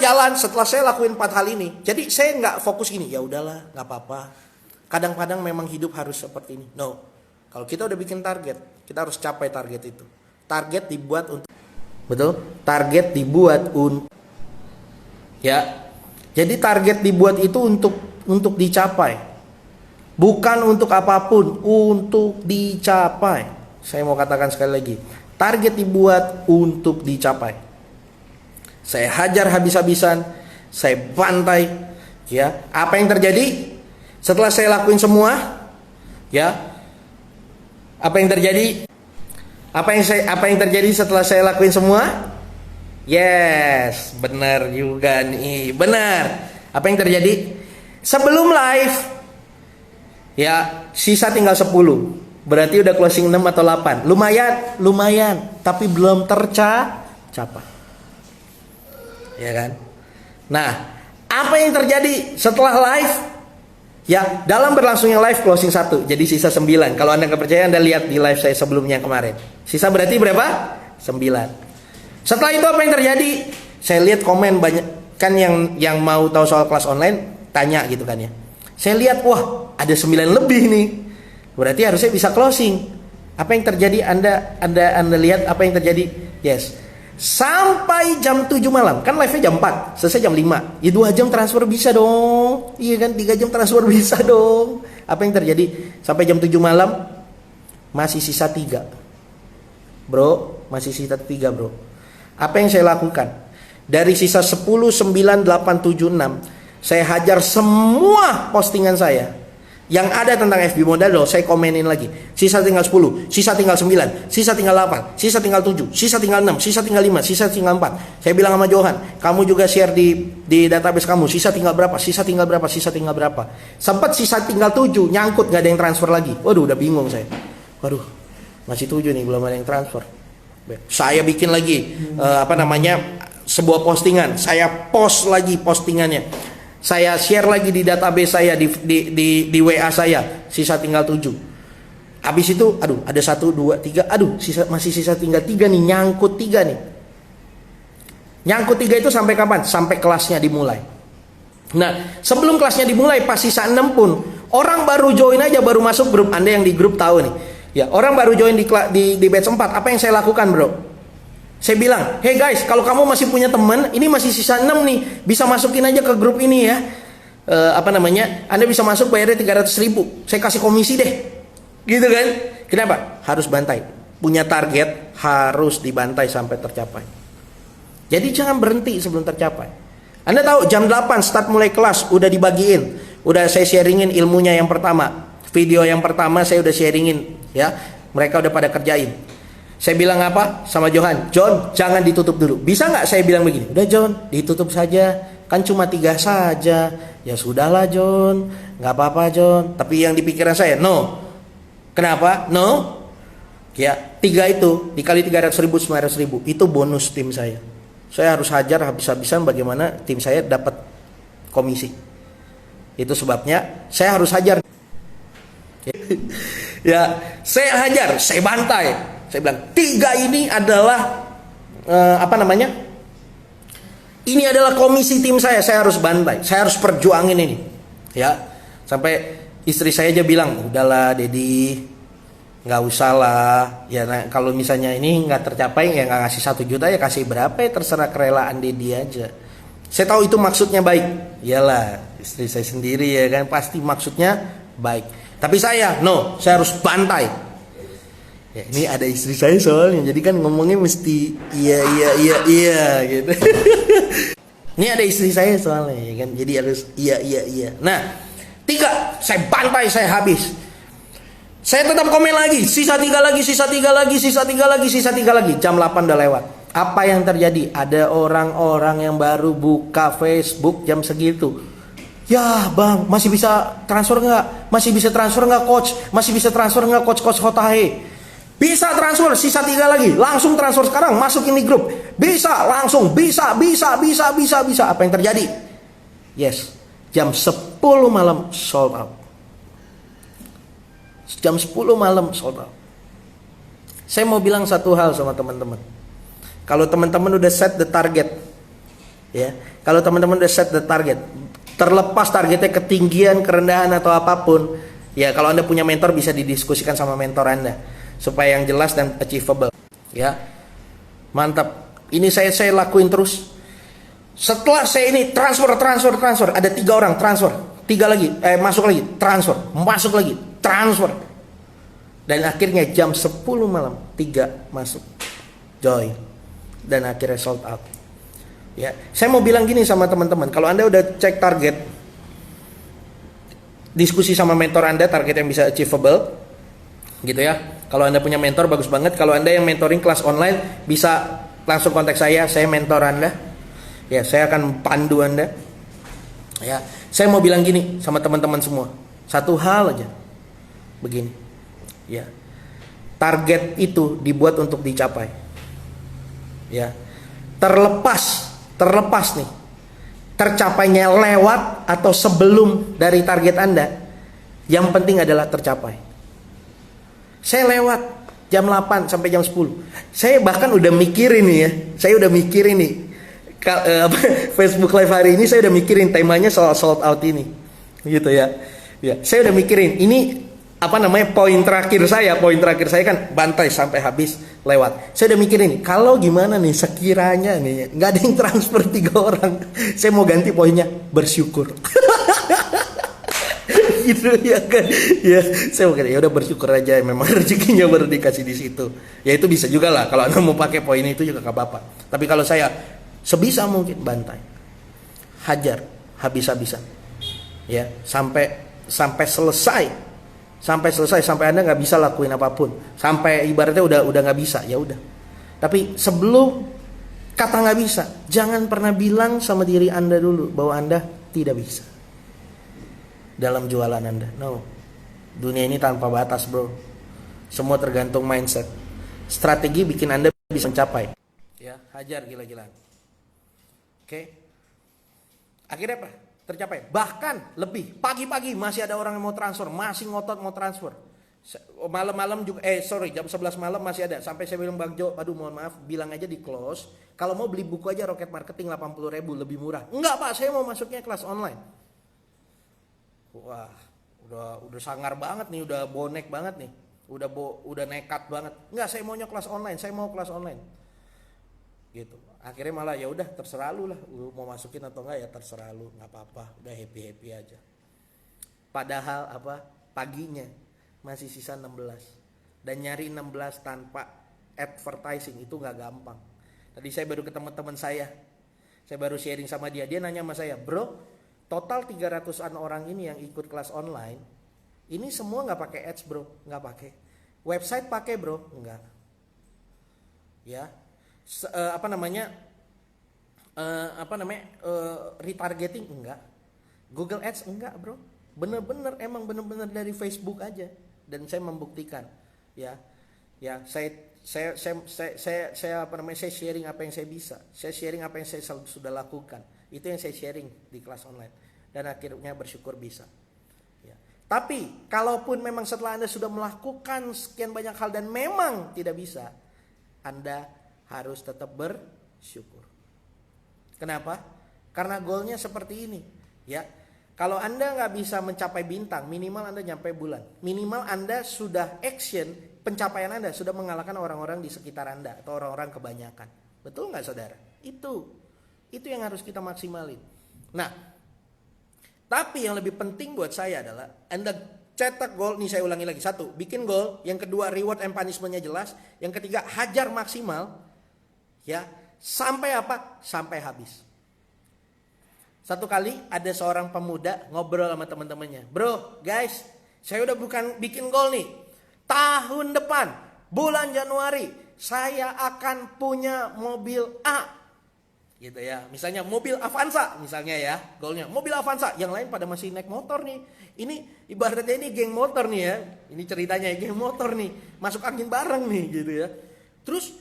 saya lakuin 4 hal ini, jadi saya nggak fokus gini, ya udahlah, nggak apa-apa. Kadang-kadang memang hidup harus seperti ini. No, kalau kita udah bikin target, kita harus capai target itu. Target dibuat untuk, betul? Target dibuat untuk, ya. Jadi target dibuat itu untuk dicapai, bukan untuk apapun, untuk dicapai. Saya mau katakan sekali lagi, target dibuat untuk dicapai. Saya hajar habis-habisan, saya bantai, ya. Apa yang terjadi setelah saya lakuin semua? Ya. Apa yang terjadi? Apa yang terjadi setelah saya lakuin semua? Yes, benar juga nih. Benar. Apa yang terjadi? Sebelum live, ya, sisa tinggal 10. Berarti udah closing 6 atau 8. Lumayan, tapi belum tercapai. Ya kan? Nah, apa yang terjadi setelah live? Ya, dalam berlangsungnya live closing 1, jadi sisa 9. Kalau Anda nggak percaya, Anda lihat di live saya sebelumnya kemarin. Sisa berarti berapa? 9. Setelah itu apa yang terjadi? Saya lihat komen banyak kan yang mau tahu soal kelas online tanya gitu kan ya. Saya lihat, wah, ada 9 lebih nih. Berarti harusnya bisa closing. Apa yang terjadi? Anda lihat apa yang terjadi? Yes. Sampai jam 7 malam. Kan live-nya jam 4, selesai jam 5. Ya 2 jam transfer bisa dong. Iya kan, 3 jam transfer bisa dong. Apa yang terjadi? Sampai jam 7 malam masih sisa 3. Bro, masih sisa 3, bro. Apa yang saya lakukan? Dari sisa 10, 9, 8, 7, 6, saya hajar semua postingan saya yang ada tentang FB Modal, saya komenin lagi. Sisa tinggal 10, sisa tinggal 9, sisa tinggal 8, sisa tinggal 7, sisa tinggal 6, sisa tinggal 5, sisa tinggal 4. Saya bilang sama Johan, kamu juga share di database kamu, sisa tinggal berapa, sisa tinggal berapa, sisa tinggal berapa. Sempat sisa tinggal 7, nyangkut, gak ada yang transfer lagi. Waduh, udah bingung saya. Waduh, masih 7 nih, belum ada yang transfer. Saya bikin lagi sebuah postingan, saya post lagi postingannya. Saya share lagi di database saya, di WA saya, sisa tinggal 7. Habis itu, aduh, ada 1, 2, 3, aduh, masih sisa tinggal 3 nih, nyangkut 3 nih. Nyangkut 3 itu sampai kapan? Sampai kelasnya dimulai. Nah, sebelum kelasnya dimulai, pas sisa 6 pun, orang baru join aja, baru masuk grup. Anda yang di grup tahu nih. Ya, orang baru join di batch 4, apa yang saya lakukan, bro? Saya bilang, hey guys, kalau kamu masih punya teman, ini masih sisa 6 nih, bisa masukin aja ke grup ini ya. Anda bisa masuk bayarnya 300.000, saya kasih komisi deh. Gitu kan? Kenapa? Harus bantai. Punya target, harus dibantai sampai tercapai. Jadi jangan berhenti sebelum tercapai. Anda tahu jam 8 start mulai kelas, udah dibagiin. Udah saya sharingin ilmunya yang pertama. Video yang pertama saya udah sharingin ya. Mereka udah pada kerjain. Saya bilang apa sama Johan? John, jangan ditutup dulu. Bisa nggak saya bilang begini? Udah John, ditutup saja. Kan cuma 3 saja. Ya sudahlah John, nggak apa-apa John. Tapi yang di pikiran saya, no. Kenapa? No. Ya, 3 itu dikali 300.000, 900.000 itu bonus tim saya. Saya harus hajar habis-habisan bagaimana tim saya dapat komisi. Itu sebabnya saya harus hajar. Ya, saya hajar, saya bantai. Saya bilang 3 ini adalah ini adalah komisi tim saya harus bantai, saya harus perjuangin ini. Ya, sampai istri saya aja bilang, udahlah Dedi, nggak usah lah. Ya, nah, kalau misalnya ini nggak tercapai ya nggak ngasih 1 juta ya kasih berapa ya terserah kerelaan Dedi aja. Saya tahu itu maksudnya baik. Iyalah, istri saya sendiri ya kan pasti maksudnya baik. Tapi saya saya harus bantai. Ya, ini ada istri saya soalnya, jadi kan ngomongnya mesti iya gitu. Ini ada istri saya soalnya, ya kan, jadi harus iya. Nah, 3 saya bantai, saya habis. Saya tetap komen lagi, sisa 3 lagi, sisa 3 lagi, sisa 3 lagi, sisa 3 lagi. Jam 8 udah lewat. Apa yang terjadi? Ada orang-orang yang baru buka Facebook jam segitu. Ya bang, masih bisa transfer nggak? Masih bisa transfer nggak coach? Masih bisa transfer nggak coach Hotahe? Bisa transfer, sisa 3 lagi. Langsung transfer sekarang, masukin di grup. Bisa, langsung, bisa. Apa yang terjadi? Yes, jam 10 malam sold out. Jam 10 malam sold out. Saya mau bilang satu hal sama teman-teman. Kalau teman-teman udah set the target, ya, kalau teman-teman udah set the target, terlepas targetnya ketinggian, kerendahan atau apapun, ya kalau Anda punya mentor bisa didiskusikan sama mentor Anda supaya yang jelas dan achievable. Ya, mantap. Ini saya lakuin terus. Setelah saya ini transfer, ada 3 orang transfer, 3 lagi, masuk lagi, transfer, masuk lagi, transfer. Dan akhirnya jam 10 malam 3 masuk, join, dan akhirnya sold out. Ya, saya mau bilang gini sama teman-teman, kalau Anda udah cek target, diskusi sama mentor Anda target yang bisa achievable, gitu ya. Kalau Anda punya mentor bagus banget. Kalau Anda yang mentoring kelas online bisa langsung kontak saya mentor Anda. Ya, saya akan pandu Anda. Ya, saya mau bilang gini sama teman-teman semua. Satu hal aja. Begini. Ya. Target itu dibuat untuk dicapai. Ya. Terlepas nih. Tercapainya lewat atau sebelum dari target Anda. Yang penting adalah tercapai. Saya lewat jam 8 sampai jam 10. Saya bahkan udah mikirin nih ya. Saya udah mikirin nih. Facebook Live hari ini saya udah mikirin temanya soal sold out ini. Gitu ya. Ya, saya udah mikirin. Ini poin terakhir saya kan bantai sampai habis lewat. Saya udah mikirin nih, kalau gimana nih sekiranya nih nggak ada yang transfer 3 orang. Saya mau ganti poinnya bersyukur. gitu ya kan. Ya, saya mungkin ya udah bersyukur aja memang rezekinya baru dikasih di situ. Ya itu bisa juga lah kalau Anda mau pakai poin itu juga gak apa-apa. Tapi kalau saya sebisa mungkin bantai. Hajar habis-habisan. Ya, sampai selesai. Sampai Anda nggak bisa lakuin apapun. Sampai ibaratnya udah nggak bisa, ya udah. Tapi sebelum kata nggak bisa, jangan pernah bilang sama diri Anda dulu bahwa Anda tidak bisa dalam jualan Anda. No. Dunia ini tanpa batas, bro. Semua tergantung mindset. Strategi bikin Anda bisa mencapai. Ya, hajar gila-gilaan. Oke. Akhirnya apa? Tercapai. Bahkan lebih. Pagi-pagi masih ada orang yang mau transfer, masih ngotot mau transfer. Malam-malam juga jam 11 malam masih ada. Sampai saya bilang Bang Jo, aduh mohon maaf, bilang aja di close. Kalau mau beli buku aja Rocket Marketing 80.000 lebih murah. Enggak Pak, saya mau masuknya kelas online. Wah, udah sangar banget nih, udah bonek banget nih. Udah nekat banget. Enggak, saya maunya kelas online, saya mau kelas online. Gitu. Akhirnya malah ya udah terserah lu lah, lu mau masukin atau enggak ya terserah lu, nggak apa-apa, udah happy aja. Padahal paginya masih sisa 16 dan nyari 16 tanpa advertising itu nggak gampang. Tadi saya baru ketemu teman saya baru sharing sama dia nanya sama saya, bro, total 300-an orang ini yang ikut kelas online, ini semua nggak pakai ads bro, nggak pakai website, pakai bro, nggak, ya. Retargeting enggak, Google Ads enggak bro, bener-bener dari Facebook aja. Dan saya membuktikan, ya saya sharing apa yang saya bisa, saya sharing apa yang saya sudah lakukan, itu yang saya sharing di kelas online dan akhirnya bersyukur bisa. Ya. Tapi kalaupun memang setelah Anda sudah melakukan sekian banyak hal dan memang tidak bisa, Anda harus tetap bersyukur. Kenapa? Karena goalnya seperti ini, ya. Kalau Anda nggak bisa mencapai bintang, minimal Anda nyampe bulan. Minimal Anda sudah action, pencapaian Anda sudah mengalahkan orang-orang di sekitar Anda atau orang-orang kebanyakan. Betul nggak saudara? Itu yang harus kita maksimalin. Nah, tapi yang lebih penting buat saya adalah Anda cetak goal. Nih saya ulangi lagi. 1, bikin goal. Yang kedua, reward and punishment-nya jelas. Yang ketiga, hajar maksimal. Ya, sampai apa? Sampai habis. Satu kali ada seorang pemuda ngobrol sama teman-temannya. Bro, guys, saya udah bukan bikin goal nih. Tahun depan, bulan Januari, saya akan punya mobil A. Gitu ya. Misalnya mobil Avanza, misalnya ya. Goalnya mobil Avanza. Yang lain pada masih naik motor nih. Ini ibaratnya ini geng motor nih ya. Ini ceritanya geng motor nih. Masuk angin bareng nih gitu ya. Terus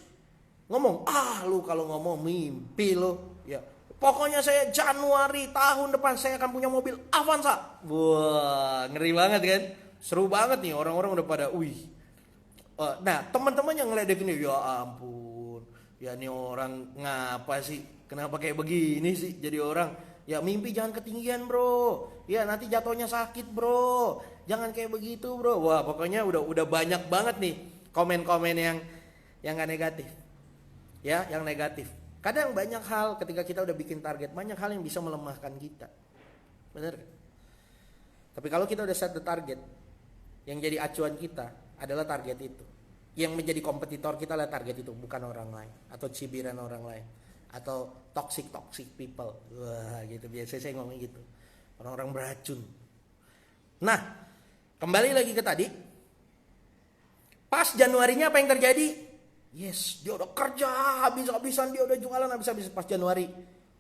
ngomong, lu kalau ngomong mimpi lo, ya. Pokoknya saya Januari tahun depan saya akan punya mobil Avanza. Wah, ngeri banget kan? Seru banget nih, orang-orang udah pada, wih. Nah, teman-teman yang ngeledekin, ya ampun, ya ini orang ngapa sih? Kenapa kayak begini sih? Jadi orang, ya mimpi jangan ketinggian bro. Ya nanti jatuhnya sakit bro. Jangan kayak begitu bro. Wah, pokoknya udah banyak banget nih komen-komen yang gak negatif. Ya, yang negatif. Kadang banyak hal ketika kita udah bikin target, banyak hal yang bisa melemahkan kita. Bener? Tapi kalau kita udah set the target, yang jadi acuan kita adalah target itu. Yang menjadi kompetitor kita adalah target itu, bukan orang lain. Atau cibiran orang lain. Atau toxic people. Wah gitu, biasanya saya ngomong gitu. Orang-orang beracun. Nah, kembali lagi ke tadi. Pas Januarinya apa yang terjadi? Yes, dia udah kerja habis-habisan, dia udah jualan habis-habisan. Pas Januari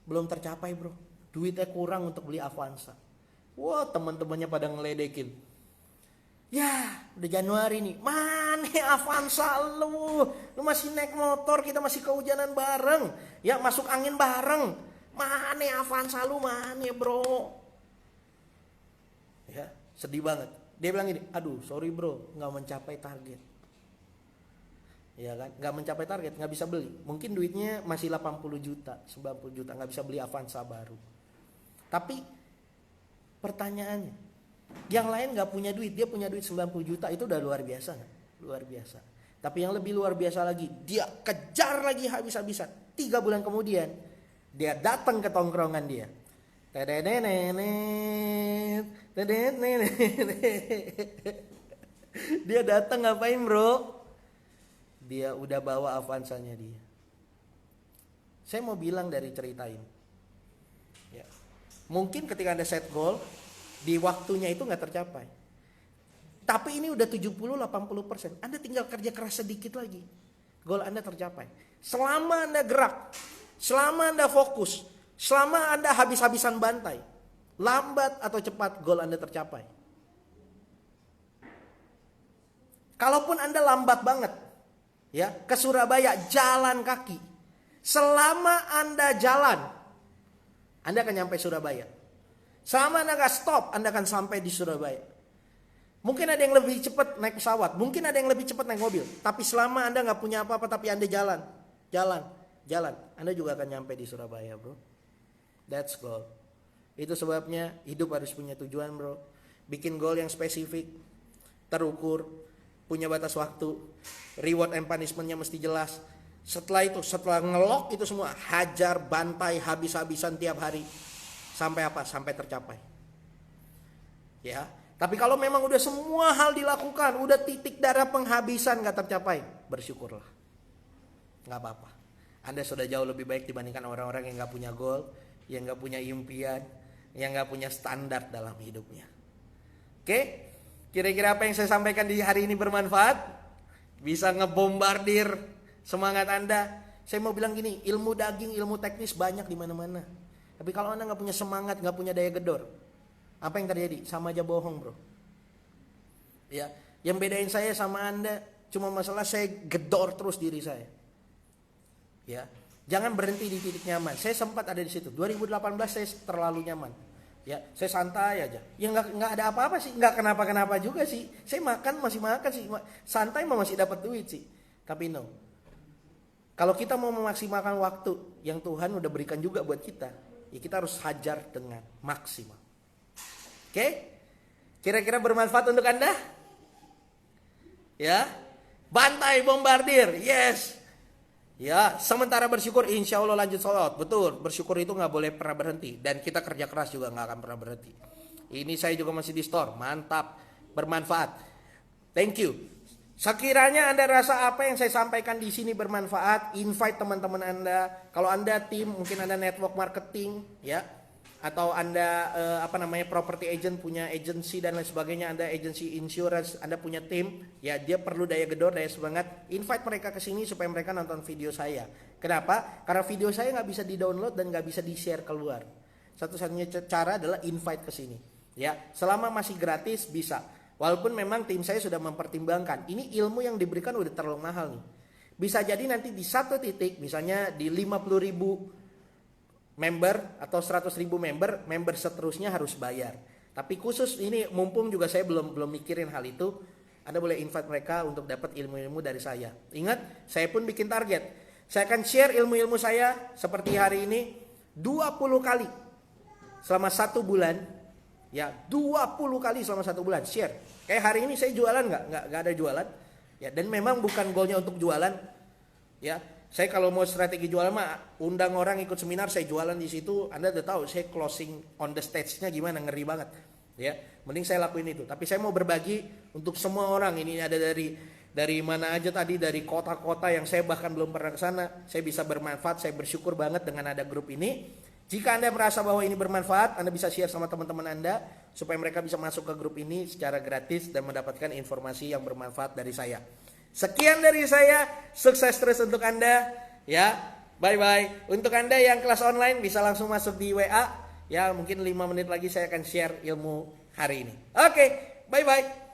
belum tercapai bro, duitnya kurang untuk beli Avanza. Wah, teman-temannya pada ngeledekin. Ya, udah Januari nih, mana Avanza lu masih naik motor, kita masih kehujanan bareng, ya masuk angin bareng. Mana Avanza lu, mana bro? Ya, sedih banget. Dia bilang gini, aduh sorry bro, nggak mencapai target. Ya kan, nggak mencapai target, nggak bisa beli. Mungkin duitnya masih 80 juta, 90 juta, nggak bisa beli Avanza baru. Tapi pertanyaannya, yang lain nggak punya duit, dia punya duit 90 juta, itu udah luar biasa nggak? Luar biasa. Tapi yang lebih luar biasa lagi, dia kejar lagi habis-habisan. 3 bulan kemudian, dia datang ke tongkrongan dia. Tedenenenet, tedenenenet. Dia datang ngapain bro? Dia udah bawa Avanza-nya dia. Saya mau bilang dari cerita ini, ya, mungkin ketika Anda set goal, di waktunya itu nggak tercapai. Tapi ini udah 70-80%. Anda tinggal kerja keras sedikit lagi, goal Anda tercapai. Selama Anda gerak, selama Anda fokus, selama Anda habis-habisan bantai, lambat atau cepat goal Anda tercapai. Kalaupun Anda lambat banget, ya, ke Surabaya jalan kaki. Selama Anda jalan, Anda akan nyampe Surabaya. Selama Anda gak stop, Anda akan sampai di Surabaya. Mungkin ada yang lebih cepat naik pesawat, mungkin ada yang lebih cepat naik mobil. Tapi selama Anda gak punya apa-apa, tapi Anda jalan, Anda juga akan nyampe di Surabaya bro. That's goal. Itu sebabnya hidup harus punya tujuan bro. Bikin goal yang spesifik, terukur, punya batas waktu, reward and punishment-nya mesti jelas. Setelah itu, setelah ngelok itu semua, hajar, bantai, habis-habisan tiap hari. Sampai apa? Sampai tercapai. Ya, tapi kalau memang udah semua hal dilakukan, udah titik darah penghabisan gak tercapai, bersyukurlah. Gak apa-apa. Anda sudah jauh lebih baik dibandingkan orang-orang yang gak punya goal, yang gak punya impian, yang gak punya standar dalam hidupnya. Oke? Kira-kira apa yang saya sampaikan di hari ini bermanfaat? Bisa ngebombardir semangat Anda. Saya mau bilang gini, ilmu daging, ilmu teknis banyak di mana-mana. Tapi kalau Anda nggak punya semangat, nggak punya daya gedor, apa yang terjadi? Sama aja bohong bro. Ya, yang bedain saya sama Anda cuma masalah saya gedor terus diri saya. Ya, jangan berhenti di titik nyaman. Saya sempat ada di situ. 2018 saya terlalu nyaman. Ya, saya santai aja. Ya nggak ada apa-apa sih, nggak kenapa-kenapa juga sih. Saya masih makan sih, santai masih dapat duit sih. Tapi no. Kalau kita mau memaksimalkan waktu yang Tuhan udah berikan juga buat kita, ya kita harus hajar dengan maksimal. Oke? Kira-kira bermanfaat untuk Anda? Ya? Bantai, bombardir, yes. Ya, sementara bersyukur, insya Allah lanjut sholat. Betul, bersyukur itu gak boleh pernah berhenti. Dan kita kerja keras juga gak akan pernah berhenti. Ini saya juga masih di store, mantap, bermanfaat. Thank you. Sekiranya Anda rasa apa yang saya sampaikan di sini bermanfaat, invite teman-teman Anda. Kalau Anda tim, mungkin Anda network marketing, ya, atau Anda property agent, punya agency dan lain sebagainya, Anda agency insurance, Anda punya tim, ya dia perlu daya gedor, daya semangat. Invite mereka ke sini supaya mereka nonton video saya. Kenapa? Karena video saya nggak bisa di-download dan nggak bisa di-share keluar. Satu-satunya cara adalah invite ke sini. Ya, selama masih gratis bisa. Walaupun memang tim saya sudah mempertimbangkan, ini ilmu yang diberikan udah terlalu mahal nih. Bisa jadi nanti di satu titik, misalnya di 50.000 member atau 100.000 member seterusnya harus bayar. Tapi khusus ini mumpung juga saya belum mikirin hal itu, Anda boleh invite mereka untuk dapat ilmu-ilmu dari saya. Ingat, saya pun bikin target. Saya akan share ilmu-ilmu saya seperti hari ini 20 kali selama 1 bulan. Ya, 20 kali selama 1 bulan share. Kayak hari ini saya jualan nggak ada jualan. Ya, dan memang bukan goalnya untuk jualan. Ya, saya kalau mau strategi jualan mah undang orang ikut seminar, saya jualan di situ. Anda udah tahu saya closing on the stage-nya gimana, ngeri banget. Ya, mending saya lakuin itu. Tapi saya mau berbagi untuk semua orang. Ini ada dari mana aja tadi, dari kota-kota yang saya bahkan belum pernah ke sana. Saya bisa bermanfaat, saya bersyukur banget dengan ada grup ini. Jika Anda merasa bahwa ini bermanfaat, Anda bisa share sama teman-teman Anda supaya mereka bisa masuk ke grup ini secara gratis dan mendapatkan informasi yang bermanfaat dari saya. Sekian dari saya, sukses terus untuk Anda, ya. Bye-bye. Untuk Anda yang kelas online bisa langsung masuk di WA, ya, mungkin 5 menit lagi saya akan share ilmu hari ini. Oke, bye-bye.